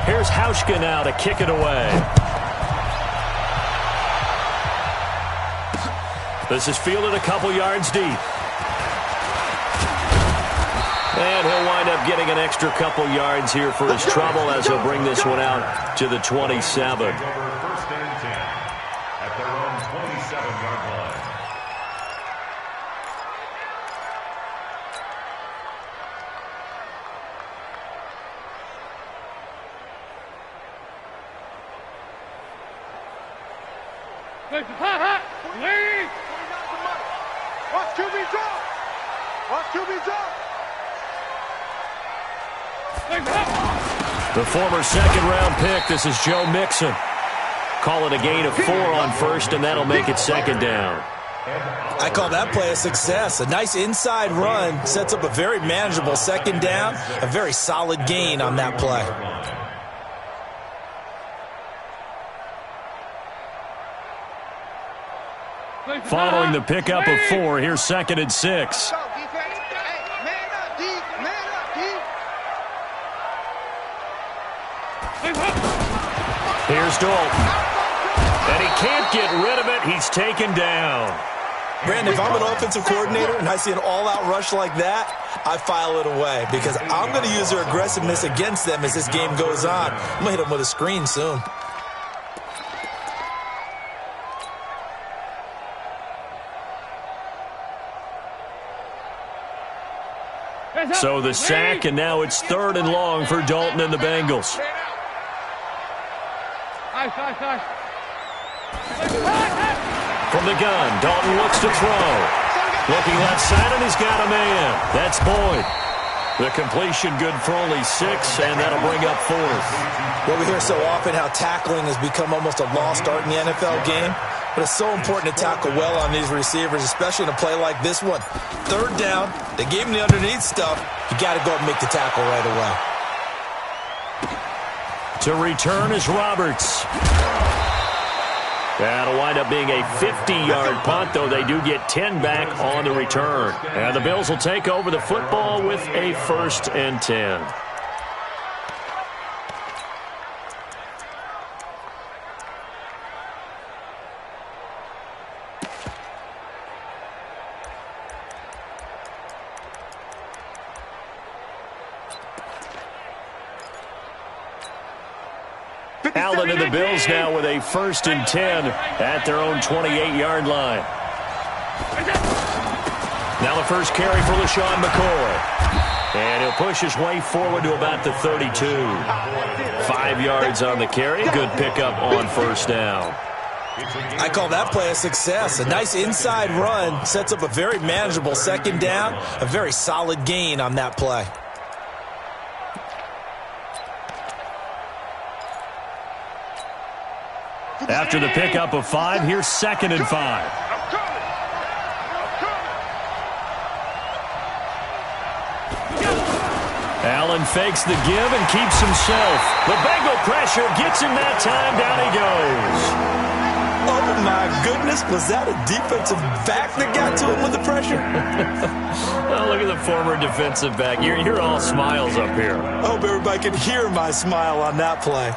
Here's Hauschka now to kick it away. This is fielded a couple yards deep. And he'll wind up getting an extra couple yards here for his trouble as he'll bring this one out to the 27. First and 10 at their own 27-yard line. Watch QB drop. Watch QB drop. The former second-round pick, this is Joe Mixon. Call it a gain of 4 on first, and that'll make it second down. I call that play a success. A nice inside run sets up a very manageable second down, a very solid gain on that play. Following the pickup of 4, here's second and 6. Here's Dalton. And he can't get rid of it. He's taken down. Brandon, if I'm an offensive coordinator and I see an all-out rush like that, I file it away because I'm going to use their aggressiveness against them as this game goes on. I'm going to hit them with a screen soon. So the sack, and now it's 3rd and long for Dalton and the Bengals. From the gun, Dalton looks to throw. Looking left side, and he's got a man. That's Boyd. The completion good for only 6, and that'll bring up 4th. Well, we hear so often how tackling has become almost a lost art in the NFL game. But it's so important to tackle well on these receivers, especially in a play like this one. 3rd down, they gave him the underneath stuff. You got to go and make the tackle right away. To return is Roberts. That'll wind up being a 50-yard punt, though they do get 10 back on the return. And the Bills will take over the football with a 1st and 10. Allen and the Bills now with a 1st and 10 at their own 28-yard line. Now the first carry for LaShawn McCoy. And he'll push his way forward to about the 32. 5 yards on the carry. Good pickup on 1st down. I call that play a success. A nice inside run sets up a very manageable second down, a very solid gain on that play. After the pickup of 5, here's 2nd and 5. Allen fakes the give and keeps himself. The Bengal pressure gets him that time. Down he goes. Oh, my goodness. Was that a defensive back that got to him with the pressure? Oh, look at the former defensive back. You're all smiles up here. I hope everybody can hear my smile on that play.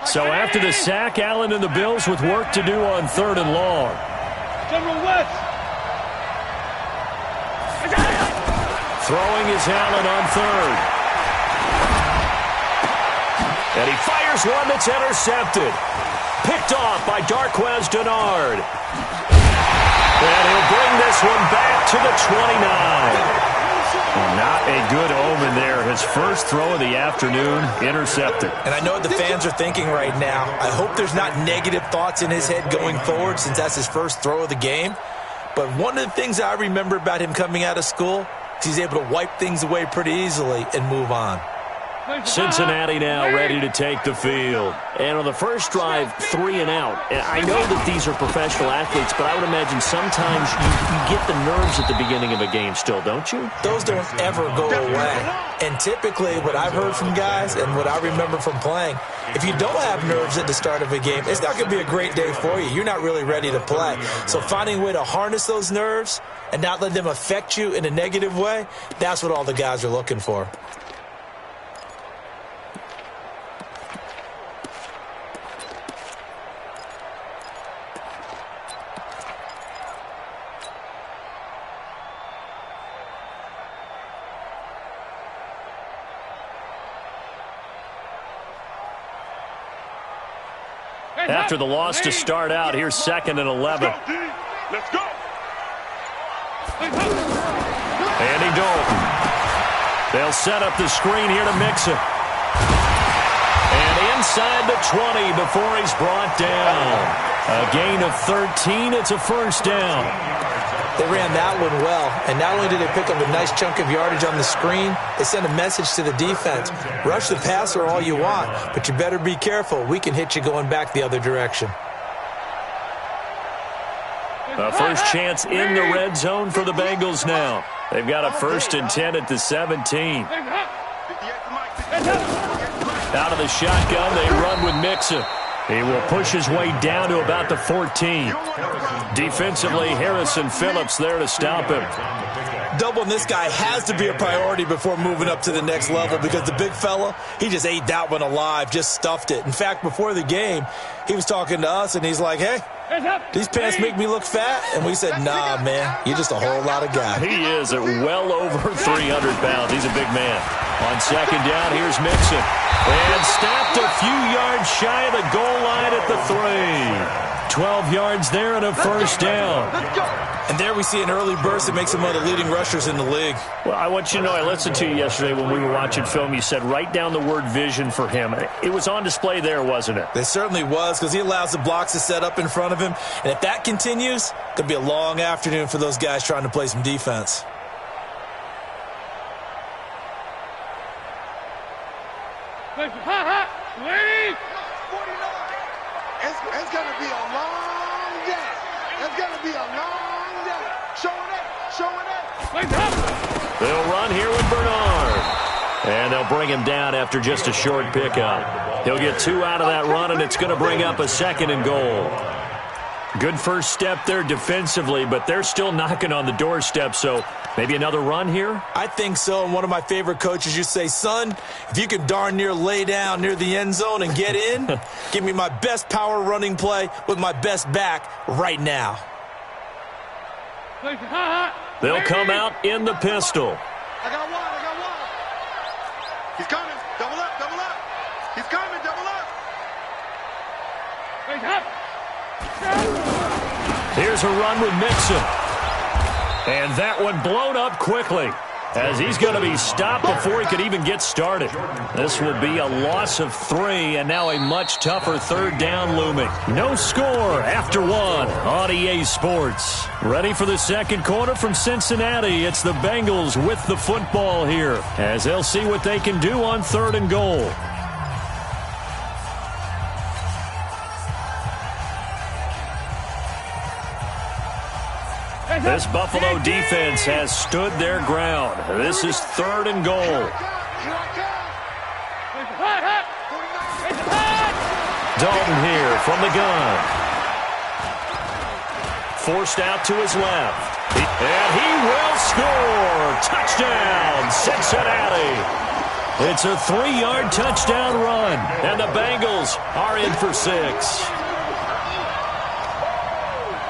So after the sack, Allen and the Bills with work to do on 3rd and long. Throwing is Allen on 3rd. And he fires one that's intercepted. Picked off by Darqueze Dennard. And he'll bring this one back to the 29. Not a good omen there. His first throw of the afternoon intercepted. And I know what the fans are thinking right now. I hope there's not negative thoughts in his head going forward since that's his first throw of the game. But one of the things I remember about him coming out of school is he's able to wipe things away pretty easily and move on. Cincinnati now ready to take the field. And on the first drive, 3 and out. And I know that these are professional athletes, but I would imagine sometimes you get the nerves at the beginning of a game still, don't you? Those don't ever go away. And typically what I've heard from guys and what I remember from playing, if you don't have nerves at the start of a game, it's not going to be a great day for you. You're not really ready to play. So finding a way to harness those nerves and not let them affect you in a negative way, that's what all the guys are looking for. After the loss to start out, here's 2nd and 11. Let's go. Andy Dalton. They'll set up the screen here to mix it. And inside the 20 before he's brought down. A gain of 13. It's a first down. They ran that one well, and not only did they pick up a nice chunk of yardage on the screen, they sent a message to the defense. Rush the passer all you want, but you better be careful. We can hit you going back the other direction. A first chance in the red zone for the Bengals now. They've got a 1st and 10 at the 17. Out of the shotgun, they run with Mixon. He will push his way down to about the 14. Defensively, Harrison Phillips there to stop him. Doubling this guy has to be a priority before moving up to the next level because the big fella, he just ate that one alive, just stuffed it. In fact, before the game, he was talking to us, and he's like, hey, these pants make me look fat? And we said, nah, man, you're just a whole lot of guy. He is at well over 300 pounds. He's a big man. On 2nd down, here's Mixon. And stopped a few yards shy of the goal line at the 3. 12 yards there and a first down. And there we see an early burst that makes him one of the leading rushers in the league. Well, I want you to know, I listened to you yesterday when we were watching film. You said write down the word vision for him. It was on display there, wasn't it? It certainly was, because he allows the blocks to set up in front of him. And if that continues, it's going to be a long afternoon for those guys trying to play some defense. It's going to be a long day. It's going to be a long day. Showing it. They'll run here with Bernard. And they'll bring him down after just a short pickup. He'll get 2 out of that run, and it's going to bring up a 2nd and goal. Good first step there defensively, but they're still knocking on the doorstep, so maybe another run here? I think so, and one of my favorite coaches used to say, son, if you can darn near lay down near the end zone and get in, give me my best power running play with my best back right now. They'll come out in the pistol. I got one. He's coming. Double up. He's coming. Double up. Here's a run with Mixon. And that one blown up quickly as he's going to be stopped before he could even get started. This will be a loss of 3, and now a much tougher 3rd down looming. No score after 1 on EA Sports. Ready for the second quarter from Cincinnati. It's the Bengals with the football here as they'll see what they can do on 3rd and goal. This Buffalo defense has stood their ground. This is 3rd and goal. Dalton here from the gun. Forced out to his left. And he will score. Touchdown, Cincinnati. It's a 3-yard touchdown run. And the Bengals are in for 6.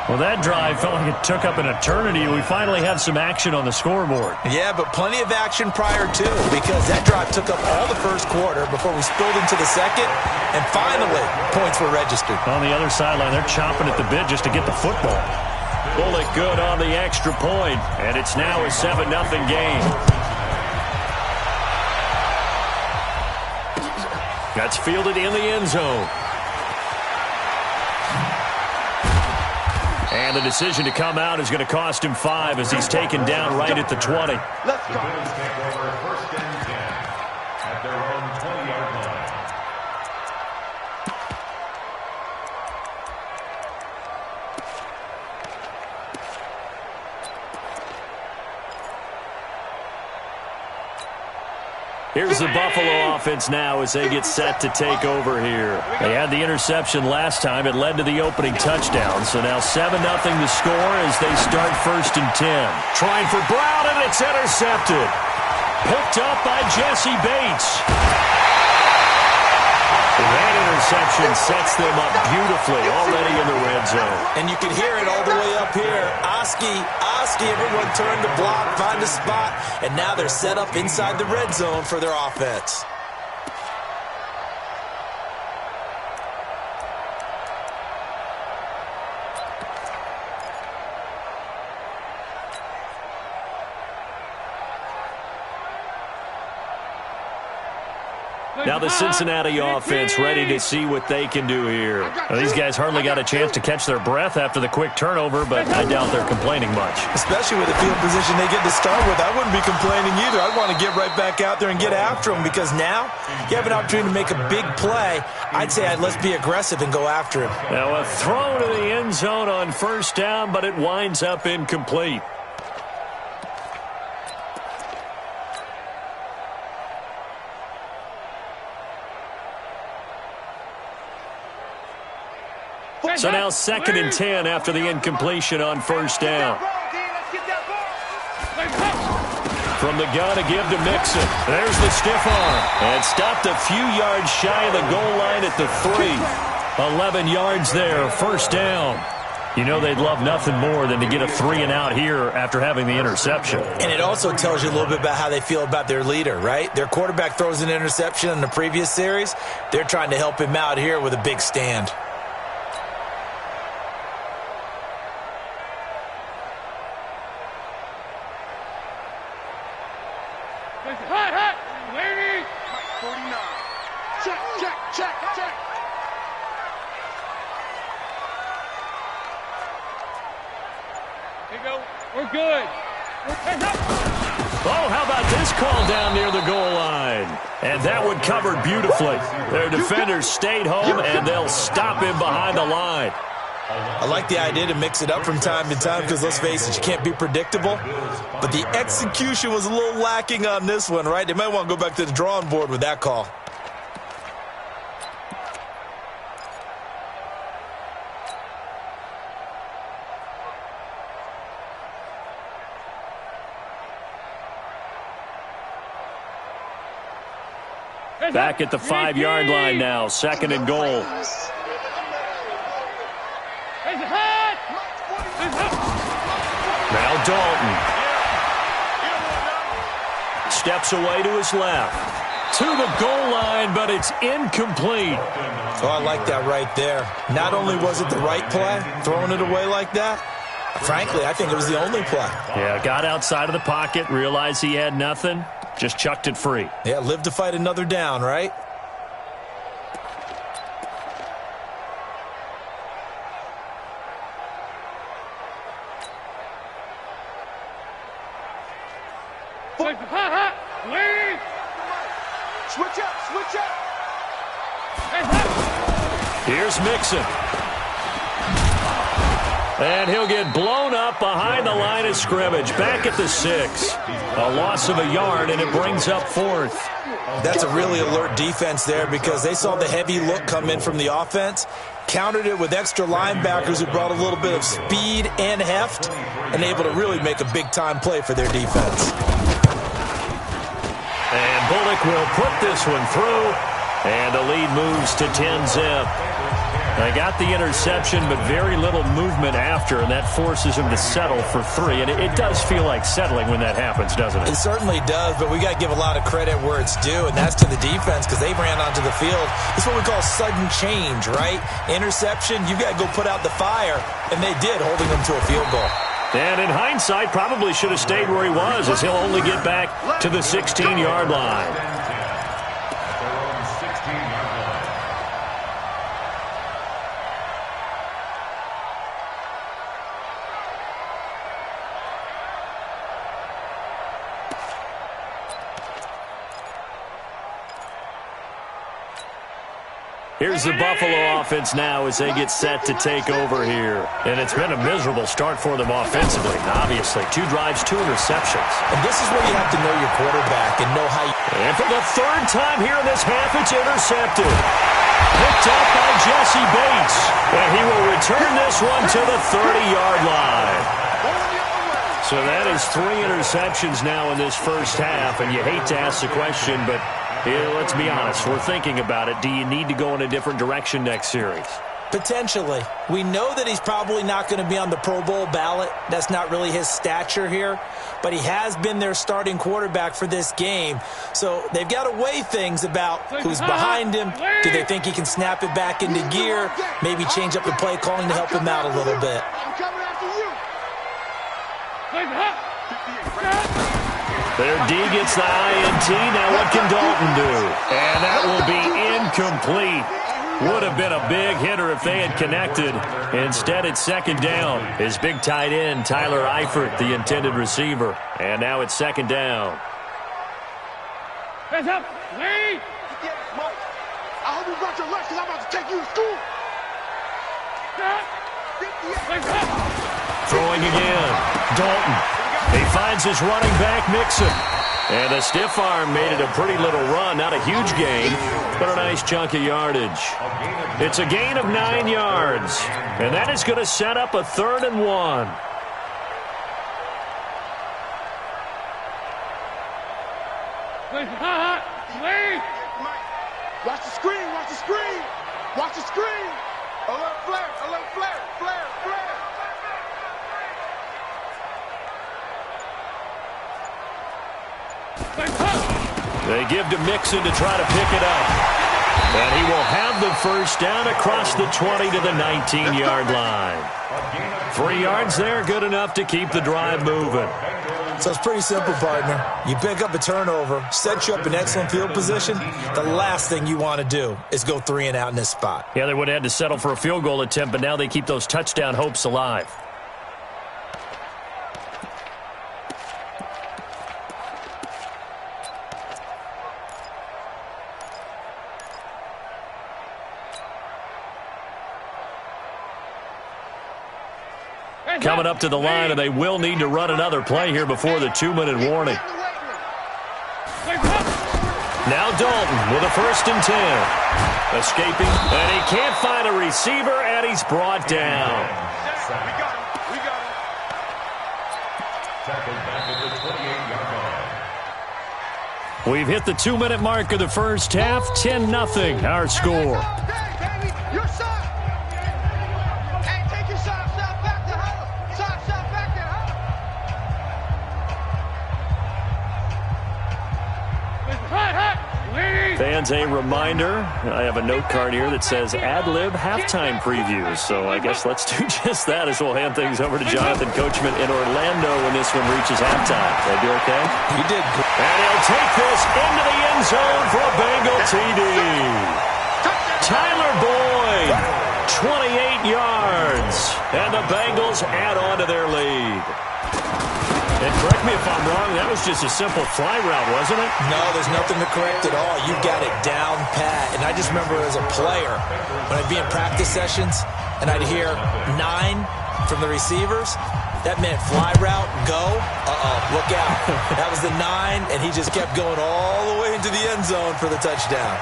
Well, that drive felt like it took up an eternity. We finally have some action on the scoreboard. Yeah, but plenty of action prior to, because that drive took up all the first quarter before we spilled into the second, and finally, points were registered. On the other sideline, they're chomping at the bit just to get the football. Pull it good on the extra point, and it's now a 7-0 game. That's fielded in the end zone. And the decision to come out is going to cost him 5 as he's taken down right at the 20. Let's go. The Bills take over 1st and 10 at their own Here's the Buffalo offense now as they get set to take over here. They had the interception last time. It led to the opening touchdown. So now 7-0 the score as they start 1st and 10. Trying for Brown, and it's intercepted. Picked up by Jesse Bates. That interception sets them up beautifully already in the red zone. And you can hear it all the way up here. Oski, everyone turned to block, find a spot, and now they're set up inside the red zone for their offense. Now the Cincinnati offense ready to see what they can do here. Now, these guys hardly got a chance to catch their breath after the quick turnover, but I doubt they're complaining much. Especially with the field position they get to start with. I wouldn't be complaining either. I'd want to get right back out there and get after them because now you have an opportunity to make a big play. I'd say let's be aggressive and go after him. Now a throw to the end zone on 1st down, but it winds up incomplete. So now 2nd and 10 after the incompletion on 1st down. From the gun, a give to Mixon. There's the stiff arm. And stopped a few yards shy of the goal line at the 3. 11 yards there, 1st down. You know they'd love nothing more than to get a 3-and-out here after having the interception. And it also tells you a little bit about how they feel about their leader, right? Their quarterback throws an interception in the previous series. They're trying to help him out here with a big stand. We're good. Oh, how about this call down near the goal line? And that one covered beautifully. Their defenders stayed home, and they'll stop him behind the line. I like the idea to mix it up from time to time because, let's face it, you can't be predictable. But the execution was a little lacking on this one, right? They might want to go back to the drawing board with that call. Back at the 5-yard line now, 2nd and goal. Now Dalton. Steps away to his left. To the goal line, but it's incomplete. Oh, I like that right there. Not only was it the right play, throwing it away like that, frankly, I think it was the only play. Yeah, got outside of the pocket, realized he had nothing. Just chucked it free. Yeah, live to fight another down, right? Switch up. Here's Mixon. And he'll get blown up behind the line of scrimmage. Back at the 6. A loss of a yard, and it brings up 4th. That's a really alert defense there because they saw the heavy look come in from the offense, countered it with extra linebackers who brought a little bit of speed and heft, and able to really make a big-time play for their defense. And Bullock will put this one through, and the lead moves to 10-zip. They got the interception, but very little movement after, and that forces him to settle for 3. And it does feel like settling when that happens, doesn't it? It certainly does, but we got to give a lot of credit where it's due, and that's to the defense because they ran onto the field. It's what we call sudden change, right? Interception, you've got to go put out the fire, and they did, holding them to a field goal. And in hindsight, probably should have stayed where he was, as he'll only get back to the 16-yard line. Here's the Buffalo offense now as they get set to take over here. And it's been a miserable start for them offensively, obviously. 2 drives, 2 interceptions. And this is where you have to know your quarterback and know how you... And for the 3rd time here in this half, it's intercepted. Picked up by Jesse Bates. And he will return this one to the 30-yard line. So that is 3 interceptions now in this first half. And you hate to ask the question, but... yeah, let's be honest. We're thinking about it. Do you need to go in a different direction next series? Potentially. We know that he's probably not going to be on the Pro Bowl ballot. That's not really his stature here. But he has been their starting quarterback for this game. So they've got to weigh things about who's behind him. Do they think he can snap it back into gear? Maybe change up the play calling to help him out a little bit. I'm coming after you. Their D gets the INT. Now what can Dalton do? And that will be incomplete. Would have been a big hitter if they had connected. Instead, it's 2nd down. His big tight end, Tyler Eifert, the intended receiver. And now it's 2nd down. Hands up. Lee. I hope you brought your lunch because I'm about to take you to school. Throwing again. Dalton. He finds his running back, Mixon. And a stiff arm made it a pretty little run. Not a huge gain, but a nice chunk of yardage. It's a gain of 9 yards. And that is going to set up a 3rd and 1. Watch the screen. Watch the screen. Watch the screen. Alert flare. Alert flare. Flare. Flare. They give to Mixon to try to pick it up. And he will have the first down across the 20 to the 19-yard line. 3 yards there, good enough to keep the drive moving. So it's pretty simple, partner. You pick up a turnover, set you up in excellent field position. The last thing you want to do is go 3 and out in this spot. Yeah, they would have had to settle for a field goal attempt, but now they keep those touchdown hopes alive. Coming up to the line, and they will need to run another play here before the 2-minute warning. Now Dalton with a 1st and 10. Escaping, and he can't find a receiver, and he's brought down. We got him. Tackled back at the 28-yard line. We've hit the 2-minute mark of the first half. 10-0, our score. Baby, your shot. Hey, take your shot back to huddle. Shot back there, huddle. Fans, a reminder, I have a note card here that says ad-lib halftime previews. So I guess let's do just that as we'll hand things over to Jonathan Coachman in Orlando when this one reaches halftime. Did I do okay? You did. And he'll take this into the end zone for a Bengal TD. Tyler Boyd, 28 yards. And the Bengals add on to their lead. And correct me if I'm wrong, that was just a simple fly route, wasn't it? No, there's nothing to correct at all. You got it down pat. And I just remember as a player, when I'd be in practice sessions and I'd hear 9 from the receivers, that meant fly route, go, look out. That was the 9, and he just kept going all the way into the end zone for the touchdown.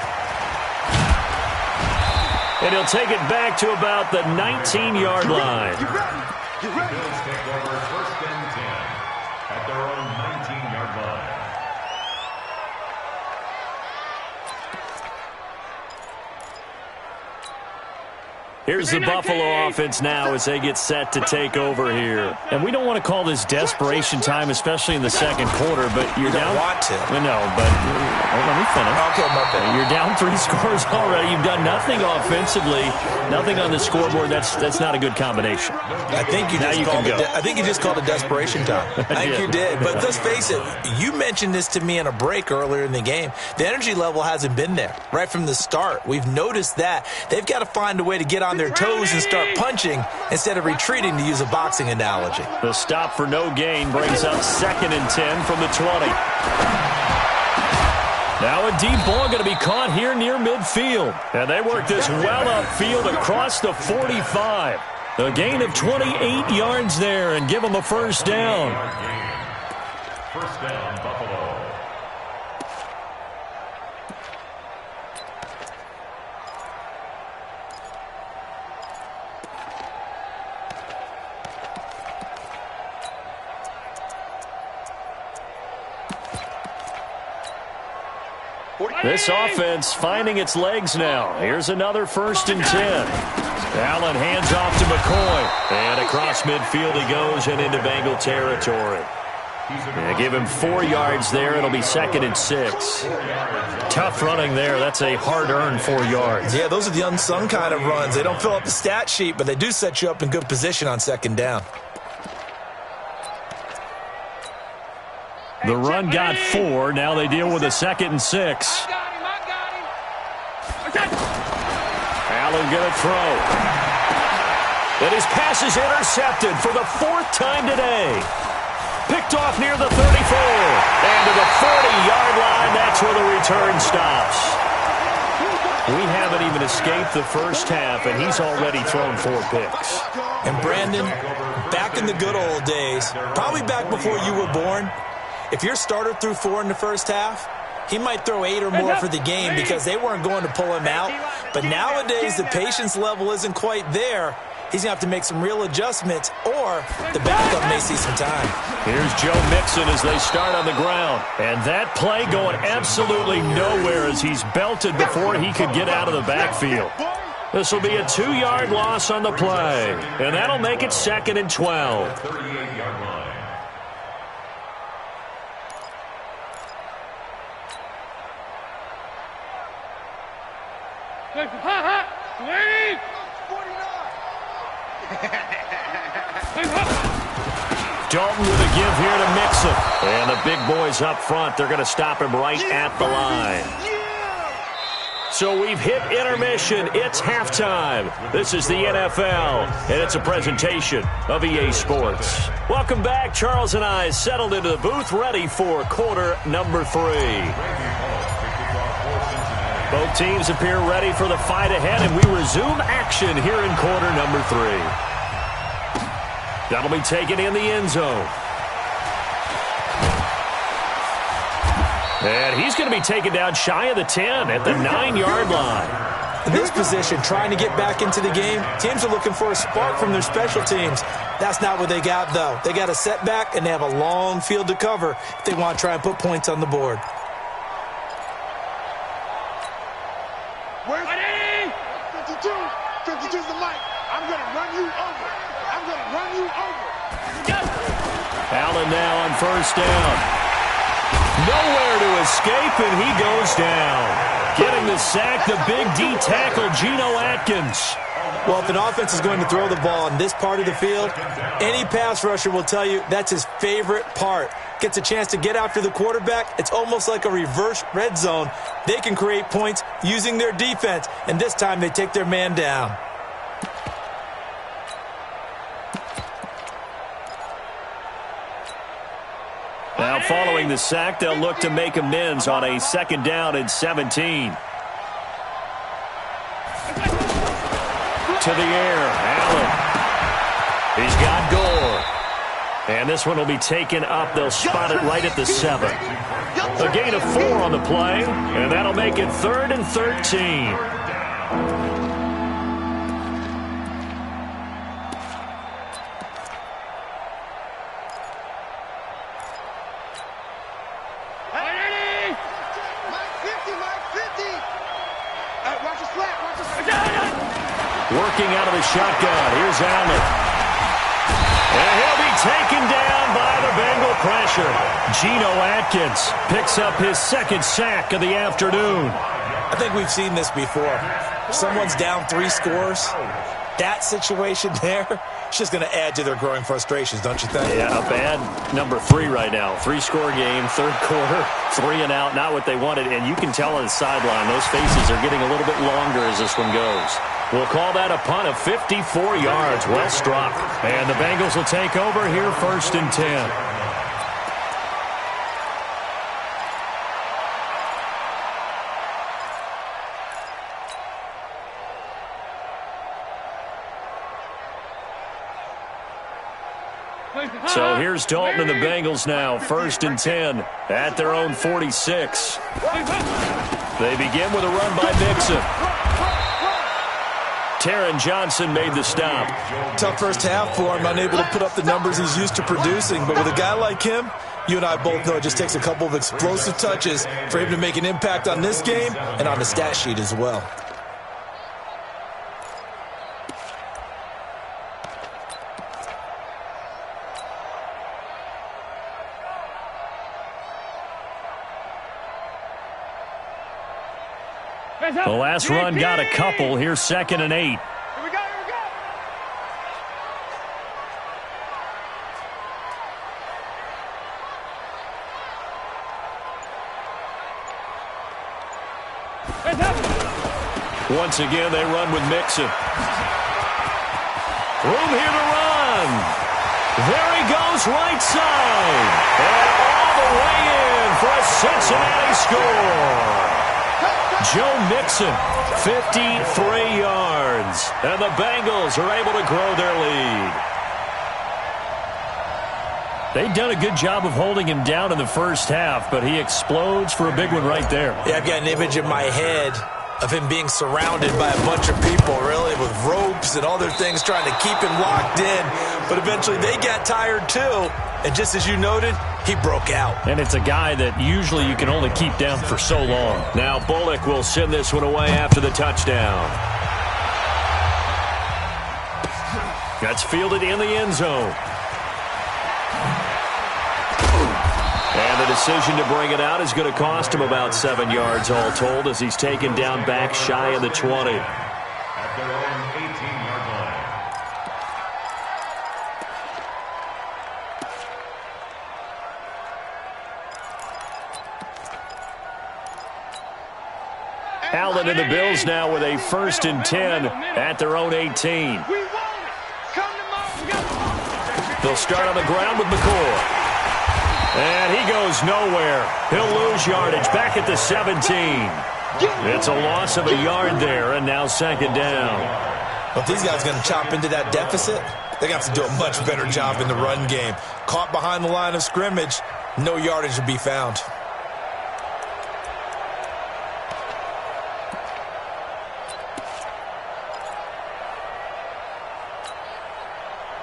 And he'll take it back to about the 19-yard line. You ready? You ready? Bills take over 1st and 10 at their own 19-yard line. Here's the Buffalo offense now as they get set to take over here. And we don't want to call this desperation time, especially in the second quarter, but you're down. Don't want to. No, but let me finish. Okay, my bad. You're down 3 scores already. You've done nothing offensively, nothing on the scoreboard. That's not a good combination. I think you just called it desperation time. I think you did. But let's face it, you mentioned this to me in a break earlier in the game. The energy level hasn't been there right from the start. We've noticed that. They've got to find a way to get on their toes and start punching instead of retreating, to use a boxing analogy. The stop for no gain brings up 2nd and 10 from the 20. Now a deep ball going to be caught here near midfield. And they work this well upfield across the 45. A gain of 28 yards there and give them a first down. First down, Buffalo. This offense finding its legs now. Here's another 1st and 10. Allen hands off to McCoy. And across midfield he goes and into Bengal territory. Give him 4 yards there. It'll be 2nd and 6. Tough running there. That's a hard-earned 4 yards. Yeah, those are the unsung kind of runs. They don't fill up the stat sheet, but they do set you up in good position on 2nd down. The run got 4. Now they deal with a 2nd and 6. Allen going to throw. And his pass is intercepted for the 4th time today. Picked off near the 34. And to the 40-yard line, that's where the return stops. We haven't even escaped the first half, and he's already thrown 4 picks. And Brandon, back in the good old days, probably back before you were born, if your starter threw 4 in the first half, he might throw 8 or more for the game because they weren't going to pull him out. But nowadays, the patience level isn't quite there. He's going to have to make some real adjustments, or the backup may see some time. Here's Joe Mixon as they start on the ground. And that play going absolutely nowhere as he's belted before he could get out of the backfield. This will be a 2-yard loss on the play. And that'll make it 2nd and 12. 38-yard line. Dalton with a give here to Mixon. And the big boys up front, they're going to stop him right at the line. So we've hit intermission. It's halftime. This is the NFL, and it's a presentation of EA Sports. Welcome back. Charles and I settled into the booth, ready for quarter number 3. Both teams appear ready for the fight ahead, and we resume action here in quarter number 3. That'll be taken in the end zone. And he's going to be taken down shy of the 10 at the 9-yard line. In this position, trying to get back into the game, teams are looking for a spark from their special teams. That's not what they got, though. They got a setback, and they have a long field to cover if they want to try and put points on the board. Where's 52? 52's the mic. I'm going to run you over. I'm going to run you over. Allen now on 1st down. Nowhere to escape, and he goes down. Getting the sack, the big D tackle, Geno Atkins. Well, if an offense is going to throw the ball in this part of the field, any pass rusher will tell you that's his favorite part. Gets a chance to get after the quarterback. It's almost like a reverse red zone. They can create points using their defense, and this time they take their man down. Now following the sack, they'll look to make amends on a 2nd down and 17. To the air, Allen. He's got Gore. And this one will be taken up. They'll spot it right at the 7. A gain of 4 on the play, and that'll make it 3rd and 13. Working out of the shotgun. Here's Allen. And he'll be taken down by the Bengal pressure. Geno Atkins picks up his 2nd sack of the afternoon. I think we've seen this before. Someone's down 3 scores. That situation there, it's just going to add to their growing frustrations, don't you think? Yeah, a bad number 3 right now. 3-score game, 3rd quarter, 3 and out, not what they wanted. And you can tell on the sideline, those faces are getting a little bit longer as this one goes. We'll call that a punt of 54 yards. Well struck. And the Bengals will take over here 1st and 10. So here's Dalton and the Bengals now, 1st and 10 at their own 46. They begin with a run by Mixon. Taron Johnson made the stop. Tough first half for him, unable to put up the numbers he's used to producing. But with a guy like him, you and I both know it just takes a couple of explosive touches for him to make an impact on this game and on the stat sheet as well. The last run got a couple. Here's 2nd and 8. Here we go, here we go. Once again, they run with Mixon. Room here to run. There he goes, right side. And all the way in for a Cincinnati score. Joe Mixon, 53 yards. And the Bengals are able to grow their lead. They've done a good job of holding him down in the first half, but he explodes for a big one right there. Yeah, I've got an image in my head of him being surrounded by a bunch of people, really, with ropes and other things trying to keep him locked in. But eventually they got tired too. And just as you noted, he broke out. And it's a guy that usually you can only keep down for so long. Now Bullock will send this one away after the touchdown. That's fielded in the end zone. And the decision to bring it out is going to cost him about 7 yards all told as he's taken down back shy of the 20. At their own 18-yard line. Allen and the Bills now with a 1st and 10 at their own 18. We want it. Come to Mom. They'll start on the ground with McCoy. And he goes nowhere. He'll lose yardage back at the 17. It's a loss of a yard there, and now 2nd down. But if these guys are going to chop into that deficit, they're going to have to do a much better job in the run game. Caught behind the line of scrimmage, no yardage to be found.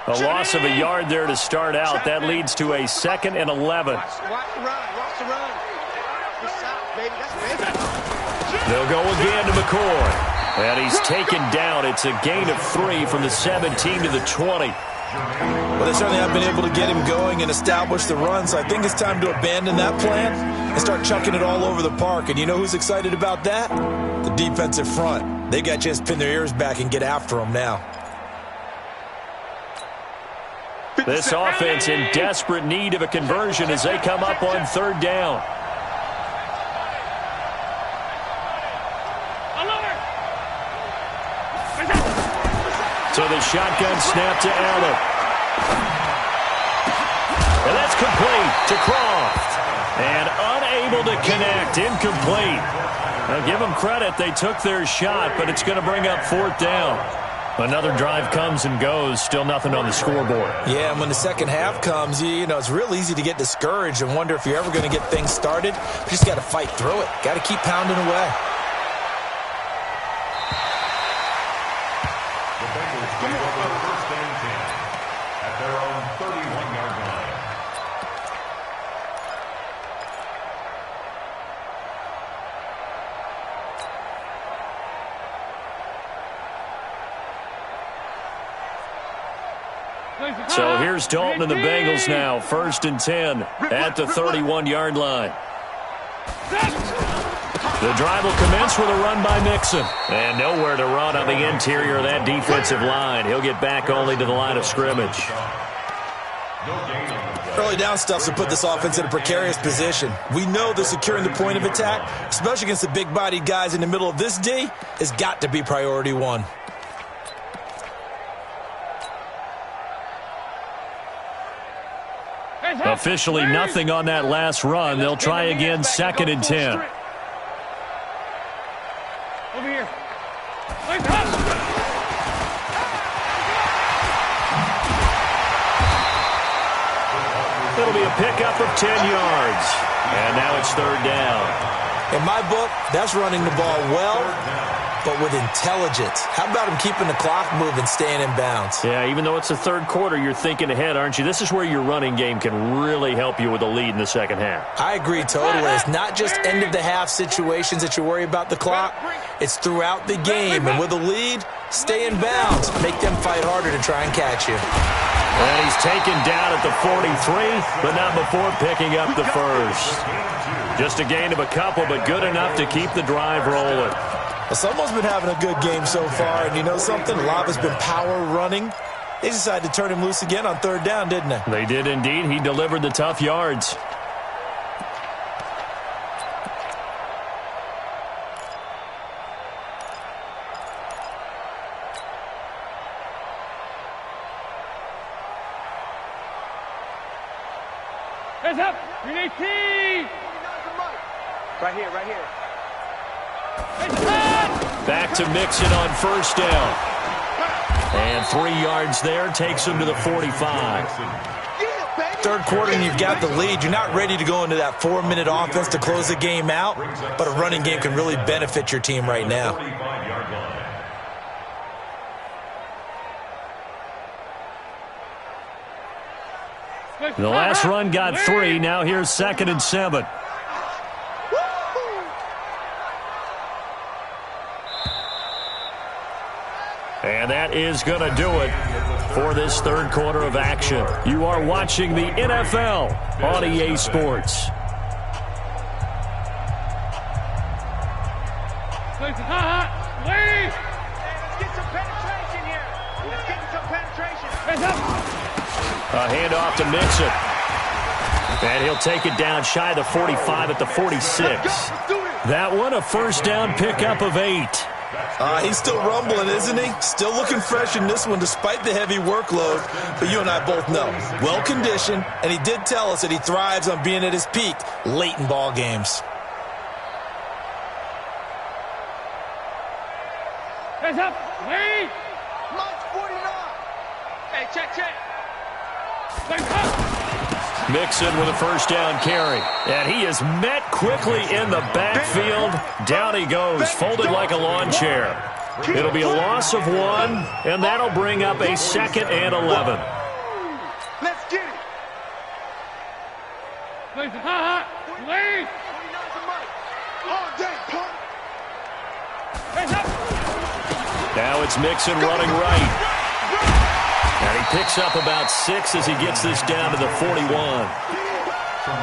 A loss of a yard there to start out. That leads to a 2nd and 11. Watch the run. Watch the run. Good shot, baby. That's big. They'll go again to McCoy. And he's taken down. It's a gain of 3 from the 17 to the 20. Well, they certainly have been able to get him going and establish the run, so I think it's time to abandon that plan and start chucking it all over the park. And you know who's excited about that? The defensive front. They got a chance to pin their ears back and get after him now. This offense in desperate need of a conversion as they come up on 3rd down. So the shotgun snap to Allen. And that's complete to Croft. And unable to connect. Incomplete. Now give them credit. They took their shot, but it's going to bring up 4th down. Another drive comes and goes. Still nothing on the scoreboard. Yeah, and when the second half comes, you know, it's real easy to get discouraged and wonder if you're ever going to get things started. You just got to fight through it. Got to keep pounding away. The Bengals give up a 1st and 10 at their own 31-yard line. So here's Dalton and the Bengals now, 1st and 10 at the 31-yard line. The drive will commence with a run by Mixon. And nowhere to run on the interior of that defensive line. He'll get back only to the line of scrimmage. Early down stuff to put this offense in a precarious position. We know that securing the point of attack, especially against the big-bodied guys in the middle of this D, has got to be priority 1. Officially nothing on that last run. They'll try again, 2nd and 10. Over here. It'll be a pickup of 10 yards. And now it's third down. In my book, that's running the ball well, but with intelligence. How about him keeping the clock moving, staying in bounds? Yeah, even though it's the third quarter, you're thinking ahead, aren't you? This is where your running game can really help you with a lead in the second half. I agree totally. It's not just end-of-the-half situations that you worry about the clock. It's throughout the game. And with a lead, stay in bounds. Make them fight harder to try and catch you. And he's taken down at the 43, but not before picking up the first. Just a gain of a couple, but good enough to keep the drive rolling. Well, someone's been having a good game so far, and you know something? A lot has been power running. They decided to turn him loose again on third down, didn't they? They did indeed. He delivered the tough yards. Hands up! Relay team! Right here, right here. Back to Mixon on first down. And 3 yards there takes him to the 45. Third quarter and you've got the lead. You're not ready to go into that 4-minute offense to close the game out, but a running game can really benefit your team right now. The last run got 3. Now here's 2nd and 7. And that is going to do it for this third quarter of action. You are watching the NFL on EA Sports. Let's get some penetration here. Let's get some penetration. Hands up! A handoff to Mixon. And he'll take it down shy of the 45 at the 46. That one a first down pickup of 8. He's still rumbling, isn't he? Still looking fresh in this one despite the heavy workload. But you and I both know, well-conditioned, and he did tell us that he thrives on being at his peak late in ball games. Hands up! Wait! March 49. Hey, check. Hands up! Mixon with a first down carry. And he is met quickly in the backfield. Down he goes, folded like a lawn chair. It'll be a loss of 1, and that'll bring up a 2nd and 11. Let's get it. Wait! Wait! All day, punk. Hands up! Now it's Mixon running right. And he picks up about 6 as he gets this down to the 41.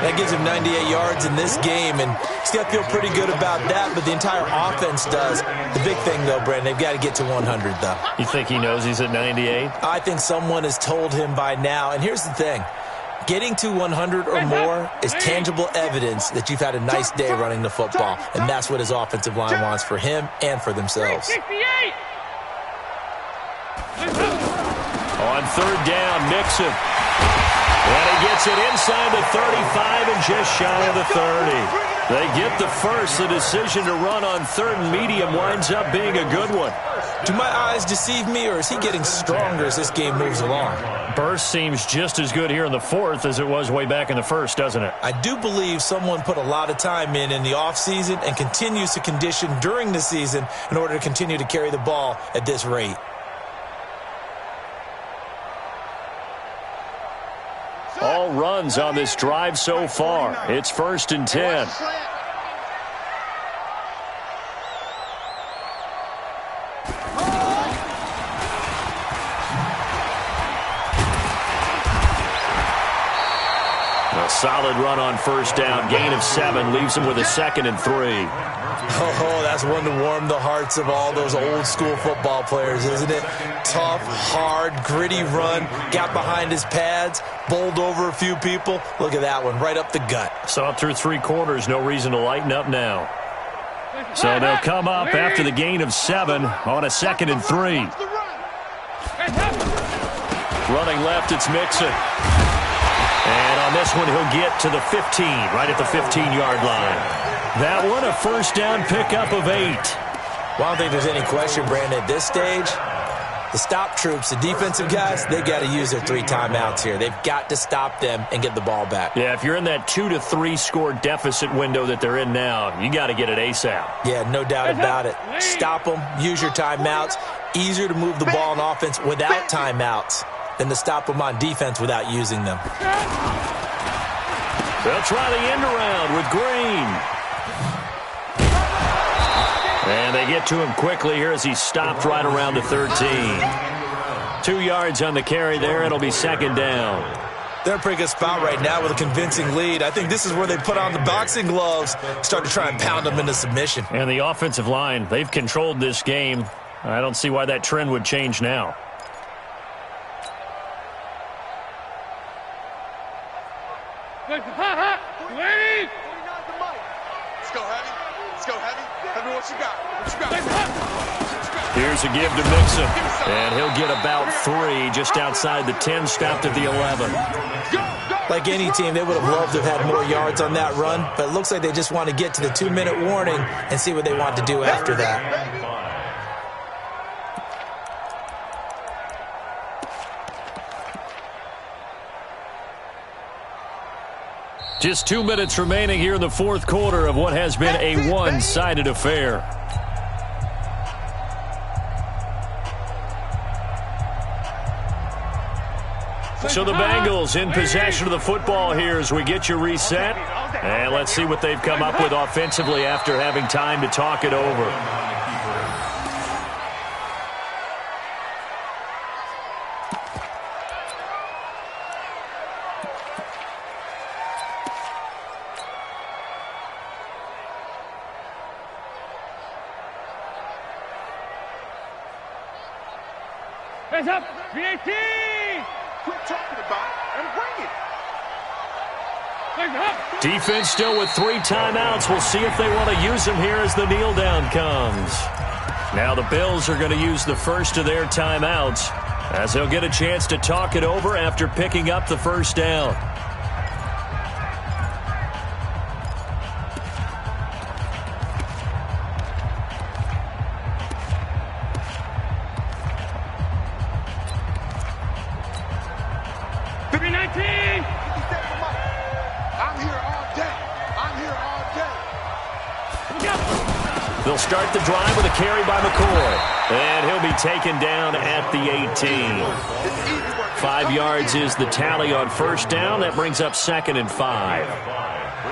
That gives him 98 yards in this game, and he's got to feel pretty good about that, but the entire offense does. The big thing, though, Brandon, they've got to get to 100, though. You think he knows he's at 98? I think someone has told him by now, and here's the thing. Getting to 100 or more is tangible evidence that you've had a nice day running the football, and that's what his offensive line wants for him and for themselves. 68! On third down, Mixon. And he gets it inside the 35 and just shy of the 30. They get the first. The decision to run on third and medium winds up being a good one. Do my eyes deceive me, or is he getting stronger as this game moves along? Burst seems just as good here in the fourth as it was way back in the first, doesn't it? I do believe someone put a lot of time in the offseason and continues to condition during the season in order to continue to carry the ball at this rate. All runs on this drive so far. It's 1st and 10. A solid run on first down. Gain of 7 leaves him with a 2nd and 3. Oh, that's one to warm the hearts of all those old school football players, isn't it? Tough, hard, gritty run, got behind his pads, bowled over a few people. Look at that one, right up the gut. Saw it through 3 quarters, no reason to lighten up now. So they'll come up after the gain of 7 on a 2nd and 3. Running left, it's Mixon. And on this one, he'll get to the 15, right at the 15-yard line. That one, a first down pickup of 8. Well, I don't think there's any question, Brandon, at this stage, The stop troops, the defensive guys, they got to use their 3 timeouts here. They've got to stop them and get the ball back. Yeah, if you're in that 2 to 3 score deficit window that they're in now, you got to get it ASAP. Yeah, no doubt about it. Stop them, use your timeouts. Easier to move the ball on offense without timeouts than to stop them on defense without using them. They'll try the end around with Green. And they get to him quickly here as he stopped right around the 13. 2 yards on the carry there. It'll be second down. They're in a pretty good spot right now with a convincing lead. I think this is where they put on the boxing gloves, start to try and pound them into submission. And the offensive line, they've controlled this game. I don't see why that trend would change now. Lead. Let's go heavy. Let's go heavy. Tell me what you got. What you got? Here's a give to Mixon. And he'll get about 3 just outside the 10, stopped at the 11. Like any team, they would have loved to have had more yards on that run, but it looks like they just want to get to the 2-minute warning and see what they want to do after that. Just 2 minutes remaining here in the fourth quarter of what has been a one-sided affair. So the Bengals in possession of the football here as we get you reset. And let's see what they've come up with offensively after having time to talk it over. Hands up. 318. Quit talking about it and bring it. Hands up. Defense still with 3 timeouts. We'll see if they want to use them here as the kneel down comes. Now the Bills are going to use the first of their timeouts as they'll get a chance to talk it over after picking up the first down. They'll start the drive with a carry by McCoy. And he'll be taken down at the 18. 5 yards is the tally on first down. That brings up 2nd and 5.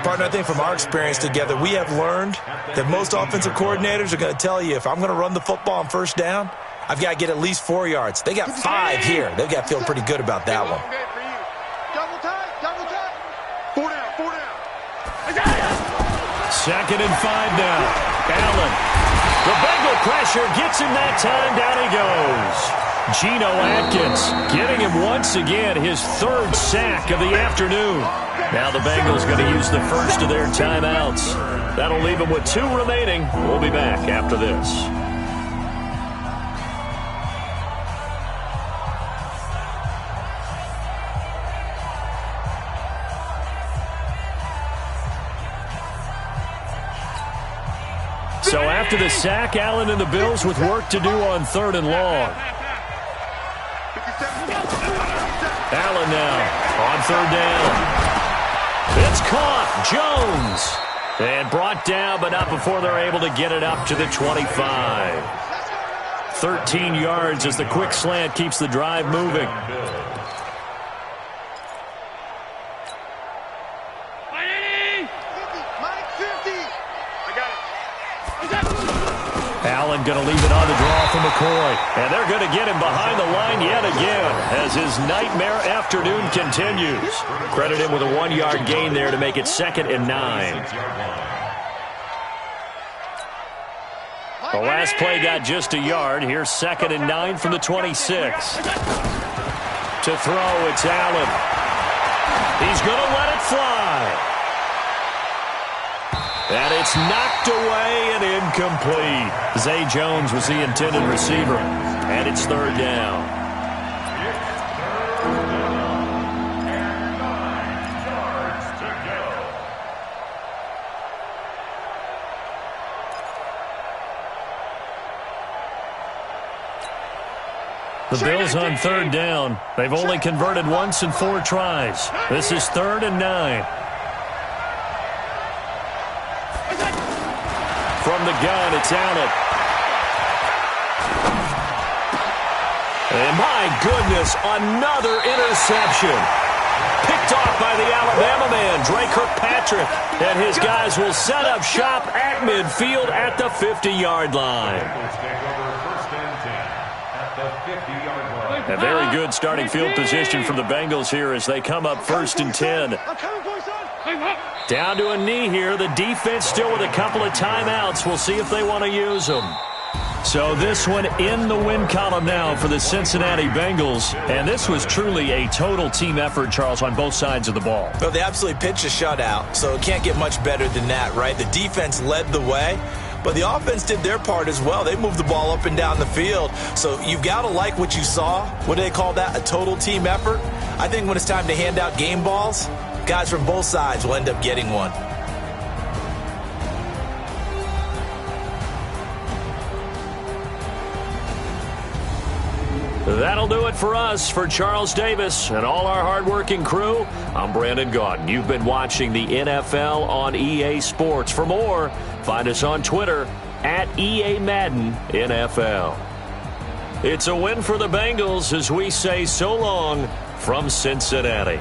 Partner, I think from our experience together, we have learned that most offensive coordinators are going to tell you, if I'm going to run the football on first down, I've got to get at least 4 yards. They got 5 here. They've got to feel pretty good about that one. Double tight. 4 down. 2nd and 5 now. Allen. The Bengal pressure gets him that time. Down he goes. Geno Atkins getting him once again his 3rd sack of the afternoon. Now the Bengals going to use the first of their timeouts. That'll leave them with 2 remaining. We'll be back after this. So after the sack, Allen and the Bills with work to do on 3rd and long. Allen now on 3rd down. It's caught. Jones. And brought down, but not before they're able to get it up to the 25. 13 yards as the quick slant keeps the drive moving. Allen going to leave it on the draw for McCoy. And they're going to get him behind the line yet again as his nightmare afternoon continues. Credit him with a 1-yard gain there to make it 2nd and 9. The last play got just a yard. Here's 2nd and 9 from the 26. To throw, it's Allen. He's going to let it fly. And it's knocked away and incomplete. Zay Jones was the intended receiver. And it's 3rd down. The Bills on third down. They've only converted once in 4 tries. This is 3rd and 9. From the gun, it's Allen. And my goodness, another interception. Picked off by the Alabama man, Dre Kirkpatrick. And his guys will set up shop at midfield at the 50-yard line. A very good starting field position for the Bengals here as they come up 1st and 10. Down to a knee here. The defense still with a couple of timeouts. We'll see if they want to use them. So this one in the win column now for the Cincinnati Bengals. And this was truly a total team effort, Charles, on both sides of the ball. Well, they absolutely pitched a shutout, so it can't get much better than that, right? The defense led the way, but the offense did their part as well. They moved the ball up and down the field. So you've got to like what you saw. What do they call that? A total team effort? I think when it's time to hand out game balls, guys from both sides will end up getting one. That'll do it for us. For Charles Davis and all our hardworking crew, I'm Brandon Gaudin. You've been watching the NFL on EA Sports. For more, find us on Twitter at EA Madden NFL. It's a win for the Bengals as we say so long from Cincinnati.